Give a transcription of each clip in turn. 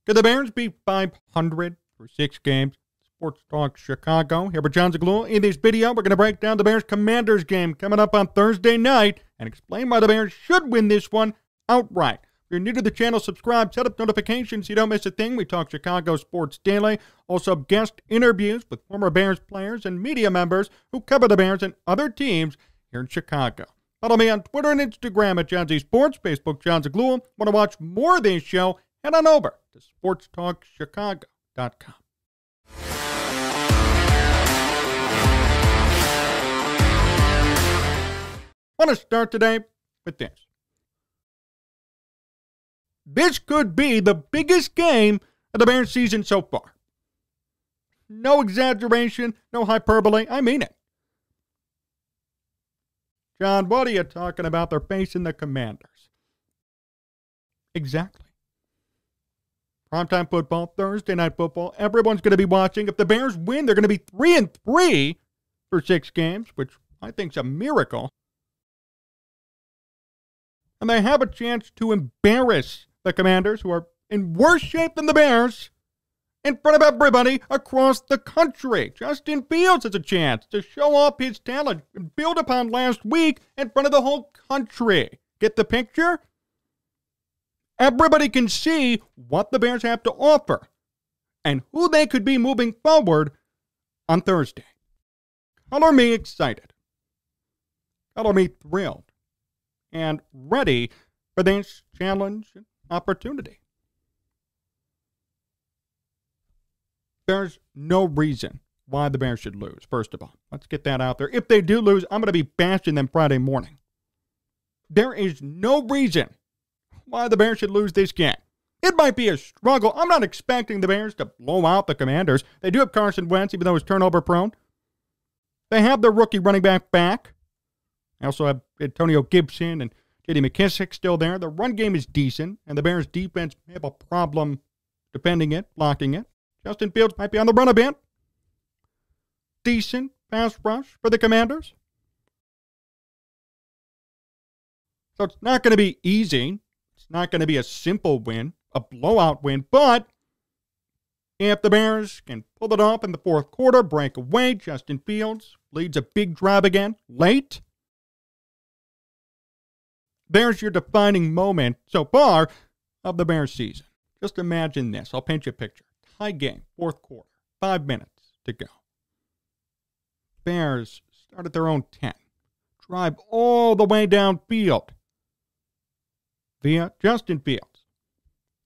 Could the Bears be 500 for 6 games? Sports Talk Chicago. Here with Jon Zaghloul. In this video, we're going to break down the Bears-Commanders game coming up on Thursday night and explain why the Bears should win this one outright. If you're new to the channel, subscribe, set up notifications so you don't miss a thing. We talk Chicago sports daily. Also, guest interviews with former Bears players and media members who cover the Bears and other teams here in Chicago. Follow me on Twitter and Instagram at Jon Z Sports, Facebook Jon Zaghloul. Want to watch more of this show? Head on over to sportstalkchicago.com. I want to start today with this. This could be the biggest game of the Bears season so far. No exaggeration, no hyperbole. I mean it. John, what are you talking about? They're facing the Commanders. Exactly. Primetime football, Thursday night football. Everyone's going to be watching. If the Bears win, they're going to be 3-3 for 6 games, which I think is a miracle. And they have a chance to embarrass the Commanders, who are in worse shape than the Bears, in front of everybody across the country. Justin Fields has a chance to show off his talent and build upon last week in front of the whole country. Get the picture? Everybody can see what the Bears have to offer and who they could be moving forward on Thursday. Color me excited. Color me thrilled and ready for this challenge and opportunity. There's no reason why the Bears should lose, first of all. Let's get that out there. If they do lose, I'm going to be bashing them Friday morning. There is no reason why the Bears should lose this game. It might be a struggle. I'm not expecting the Bears to blow out the Commanders. They do have Carson Wentz, even though he's turnover prone. They have their rookie running back. They also have Antonio Gibson and J.D. McKissick still there. The run game is decent, and the Bears' defense may have a problem defending it, blocking it. Justin Fields might be on the run a bit. Decent pass rush for the Commanders. So it's not going to be easy. It's not going to be a simple win, a blowout win. But if the Bears can pull it off in the fourth quarter, break away, Justin Fields leads a big drive again, late. There's your defining moment so far of the Bears season. Just imagine this. I'll paint you a picture. Tie game, fourth quarter, 5 minutes to go. Bears start at their own 10. Drive all the way downfield via Justin Fields.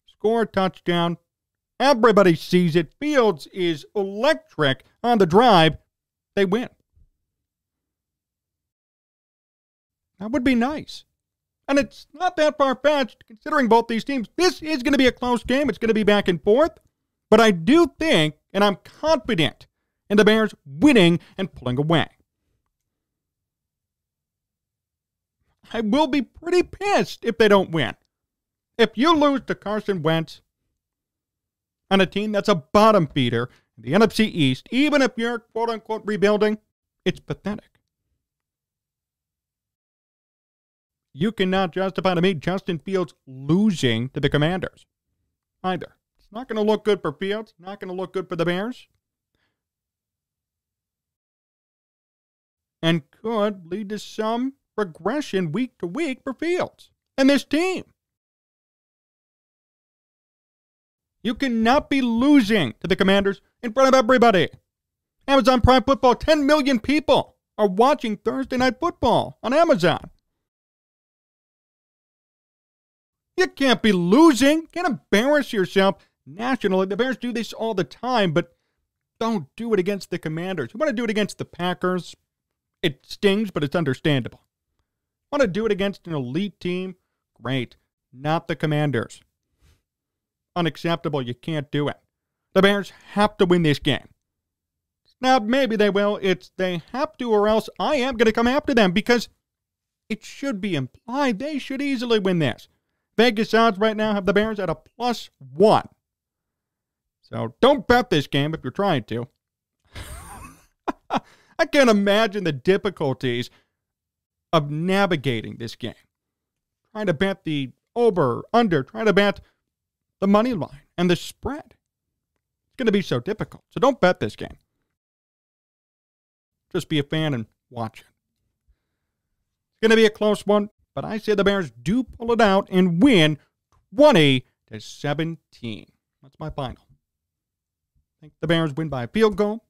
Score a touchdown. Everybody sees it. Fields is electric on the drive. They win. That would be nice. And it's not that far-fetched, considering both these teams. This is going to be a close game. It's going to be back and forth. But I do think, and I'm confident, in the Bears winning and pulling away. I will be pretty pissed if they don't win. If you lose to Carson Wentz on a team that's a bottom feeder in the NFC East, even if you're quote-unquote rebuilding, it's pathetic. You cannot justify to me Justin Fields losing to the Commanders either. It's not going to look good for Fields. Not going to look good for the Bears. And could lead to some regression week to week for Fields and this team. You cannot be losing to the Commanders in front of everybody. Amazon Prime Football, 10 million people are watching Thursday Night Football on Amazon. You can't be losing. You can't embarrass yourself nationally. The Bears do this all the time, but don't do it against the Commanders. You want to do it against the Packers? It stings, but it's understandable. Want to do it against an elite team? Great. Not the Commanders. Unacceptable. You can't do it. The Bears have to win this game. Now, maybe they will. It's they have to, or else I am going to come after them, because it should be implied they should easily win this. Vegas odds right now have the Bears at a +1. So don't bet this game if you're trying to. I can't imagine the difficulties of navigating this game. Trying to bet the over, under, trying to bet the money line. And the spread. It's going to be so difficult. So don't bet this game. Just be a fan and watch it. It's going to be a close one, but I say the Bears do pull it out and win 20-17. That's my final. I think the Bears win by a field goal.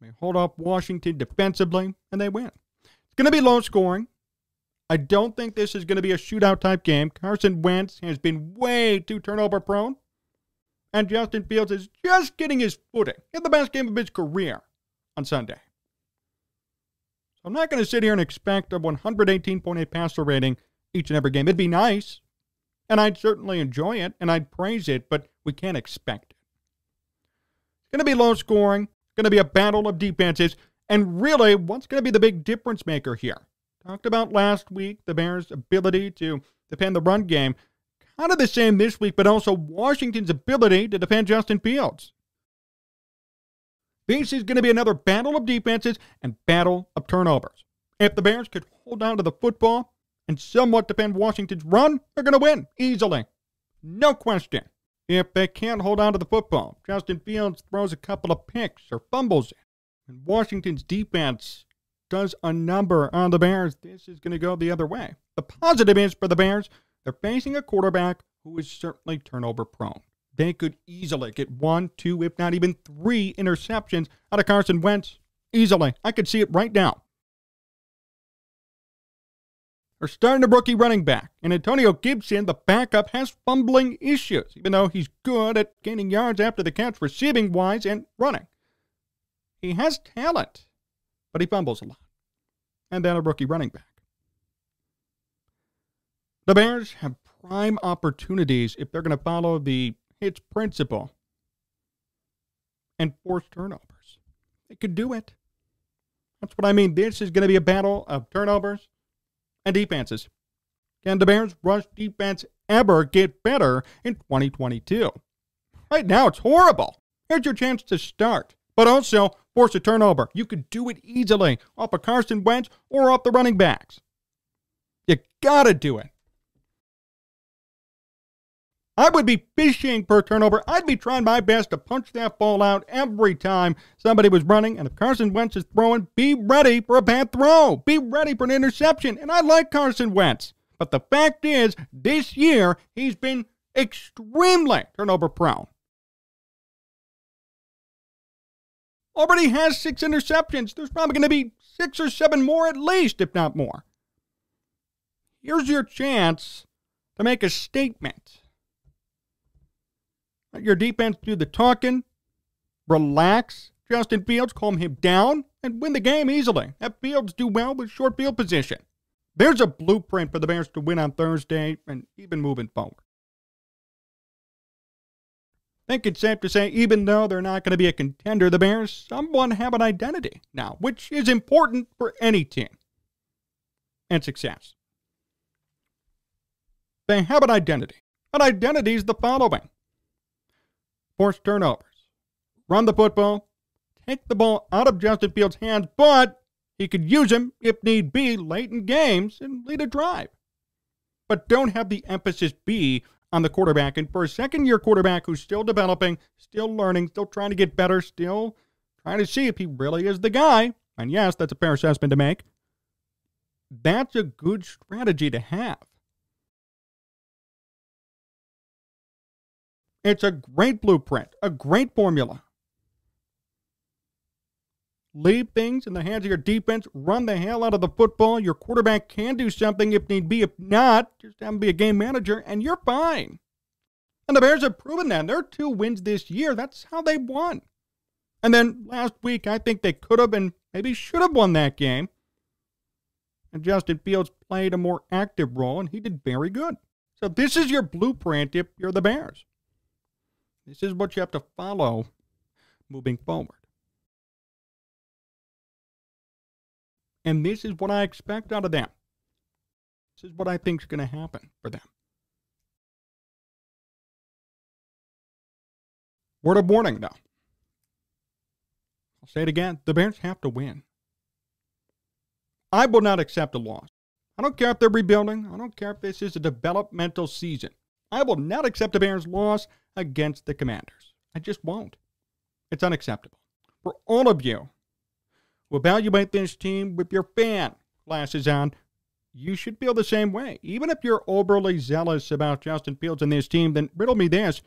They hold off Washington defensively, and they win. It's going to be low scoring. I don't think this is going to be a shootout type game. Carson Wentz has been way too turnover prone. And Justin Fields is just getting his footing. He had the best game of his career on Sunday. So I'm not going to sit here and expect a 118.8 passer rating each and every game. It'd be nice, and I'd certainly enjoy it, and I'd praise it, but we can't expect it. It's going to be low scoring. It's going to be a battle of defenses. And really, what's going to be the big difference maker here? Talked about last week, the Bears' ability to defend the run game. Kind of the same this week, but also Washington's ability to defend Justin Fields. This is going to be another battle of defenses and battle of turnovers. If the Bears could hold on to the football and somewhat defend Washington's run, they're going to win easily. No question. If they can't hold on to the football, Justin Fields throws a couple of picks or fumbles it, and Washington's defense does a number on the Bears, this is going to go the other way. The positive is for the Bears, they're facing a quarterback who is certainly turnover prone. They could easily get 1, 2, if not even 3 interceptions out of Carson Wentz. Easily. I could see it right now. They're starting a rookie running back, and Antonio Gibson, the backup, has fumbling issues, even though he's good at gaining yards after the catch, receiving-wise and running. He has talent, but he fumbles a lot. And then a rookie running back. The Bears have prime opportunities if they're going to follow the Hitch principle and force turnovers. They could do it. That's what I mean. This is going to be a battle of turnovers and defenses. Can the Bears' rush defense ever get better in 2022? Right now, it's horrible. Here's your chance to start, but also force a turnover. You could do it easily off of Carson Wentz or off the running backs. You got to do it. I would be fishing for a turnover. I'd be trying my best to punch that ball out every time somebody was running. And if Carson Wentz is throwing, be ready for a bad throw. Be ready for an interception. And I like Carson Wentz. But the fact is, this year, he's been extremely turnover prone. Already has 6 interceptions. There's probably going to be 6 or 7 more at least, if not more. Here's your chance to make a statement. Let your defense do the talking, relax Justin Fields, calm him down, and win the game easily. Have Fields do well with short field position. There's a blueprint for the Bears to win on Thursday and even moving forward. I think it's safe to say, even though they're not going to be a contender, the Bears somewhat have an identity now, which is important for any team and success. They have an identity. An identity is the following. Force turnovers, run the football, take the ball out of Justin Fields' hands, but he could use him, if need be, late in games and lead a drive. But don't have the emphasis be on the quarterback. And for a second-year quarterback who's still developing, still learning, still trying to get better, still trying to see if he really is the guy, and yes, that's a fair assessment to make, that's a good strategy to have. It's a great blueprint, a great formula. Leave things in the hands of your defense, run the hell out of the football. Your quarterback can do something if need be. If not, just have him be a game manager, and you're fine. And the Bears have proven that. Their 2 wins this year, that's how they won. And then last week, I think they could have and maybe should have won that game. And Justin Fields played a more active role, and he did very good. So this is your blueprint if you're the Bears. This is what you have to follow moving forward. And this is what I expect out of them. This is what I think is going to happen for them. Word of warning, though. I'll say it again. The Bears have to win. I will not accept a loss. I don't care if they're rebuilding. I don't care if this is a developmental season. I will not accept the Bears' loss against the Commanders. I just won't. It's unacceptable. For all of you who evaluate this team with your fan glasses on, you should feel the same way. Even if you're overly zealous about Justin Fields and this team, then riddle me this.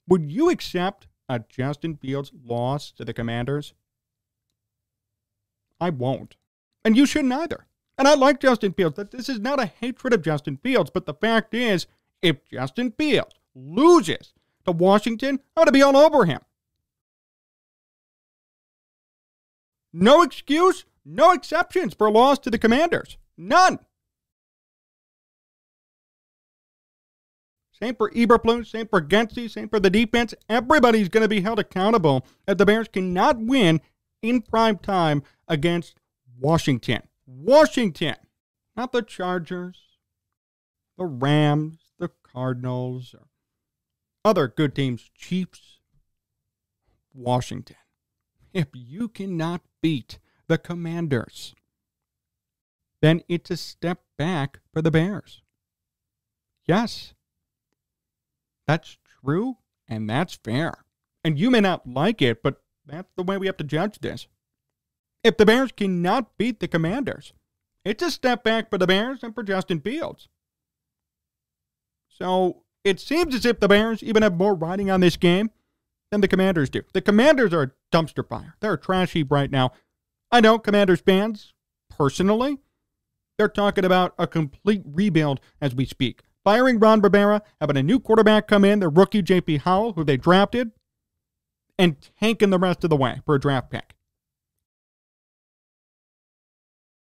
Would you accept a Justin Fields loss to the Commanders? I won't. And you shouldn't either. And I like Justin Fields. This is not a hatred of Justin Fields, but the fact is, if Justin Fields loses to Washington, I'm going to be all over him. No excuse, no exceptions for a loss to the Commanders. None. Same for Eberflus, same for Gensey, same for the defense. Everybody's going to be held accountable if the Bears cannot win in prime time against Washington. Washington, not the Chargers, the Rams, the Cardinals, or other good teams, Chiefs. Washington. If you cannot beat the Commanders, then it's a step back for the Bears. Yes. That's true, and that's fair. And you may not like it, but that's the way we have to judge this. If the Bears cannot beat the Commanders, it's a step back for the Bears and for Justin Fields. So it seems as if the Bears even have more riding on this game than the Commanders do. The Commanders are a dumpster fire. They're a trash heap right now. I know Commanders fans, personally, they're talking about a complete rebuild as we speak. Firing Ron Rivera, having a new quarterback come in, the rookie J.P. Howell, who they drafted, and tanking the rest of the way for a draft pick.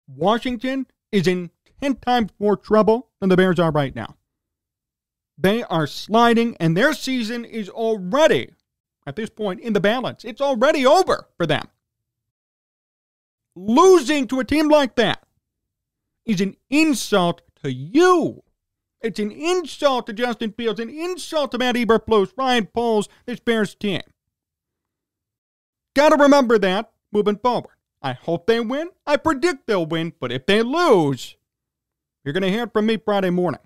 Washington is in 10 times more trouble than the Bears are right now. They are sliding, and their season is already, at this point, in the balance. It's already over for them. Losing to a team like that is an insult to you. It's an insult to Justin Fields, an insult to Matt Eberflus, Ryan Poles, this Bears team. Got to remember that moving forward. I hope they win. I predict they'll win. But if they lose, you're going to hear it from me Friday morning.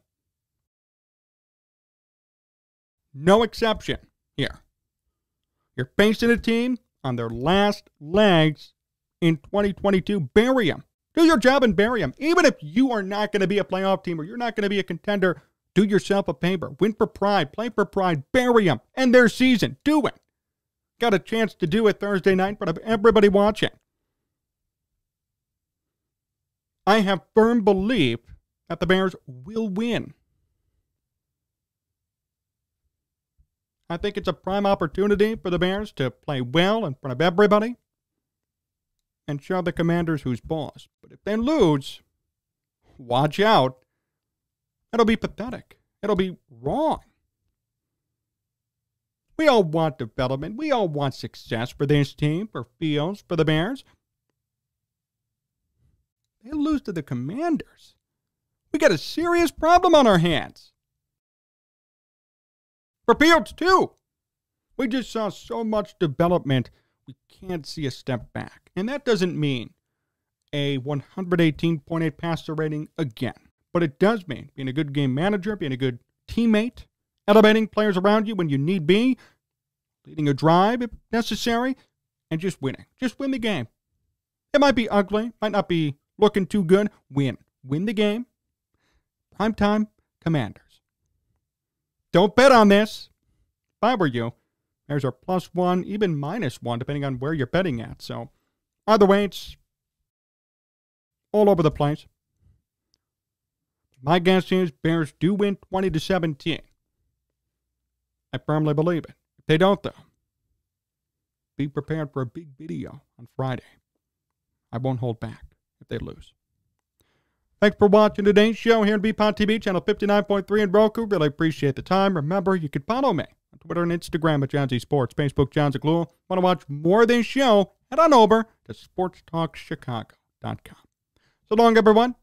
No exception here. You're facing a team on their last legs in 2022. Bury them. Do your job and bury them. Even if you are not going to be a playoff team or you're not going to be a contender, do yourself a favor. Win for pride. Play for pride. Bury them. End their season. Do it. Got a chance to do it Thursday night in front of everybody watching. I have firm belief that the Bears will win. I think it's a prime opportunity for the Bears to play well in front of everybody and show the Commanders who's boss. But if they lose, watch out. It'll be pathetic. It'll be wrong. We all want development. We all want success for this team, for Fields, for the Bears. They lose to the Commanders. We got a serious problem on our hands. For Fields, too. We just saw so much development, we can't see a step back. And that doesn't mean a 118.8 passer rating again. But it does mean being a good game manager, being a good teammate, elevating players around you when you need be, leading a drive if necessary, and just winning. Just win the game. It might be ugly, might not be looking too good. Win. Win the game. Primetime Commanders. Don't bet on this. If I were you, there's a +1, even -1, depending on where you're betting at. So, either way, it's all over the place. My guess is Bears do win 20-17. I firmly believe it. If they don't, though, be prepared for a big video on Friday. I won't hold back if they lose. Thanks for watching today's show here on BPOD TV, channel 59.3 in Roku. Really appreciate the time. Remember, you can follow me on Twitter and Instagram at Jon Z Sports, Facebook, Jon Zaghloul. Want to watch more of this show? Head on over to sportstalkchicago.com. So long, everyone.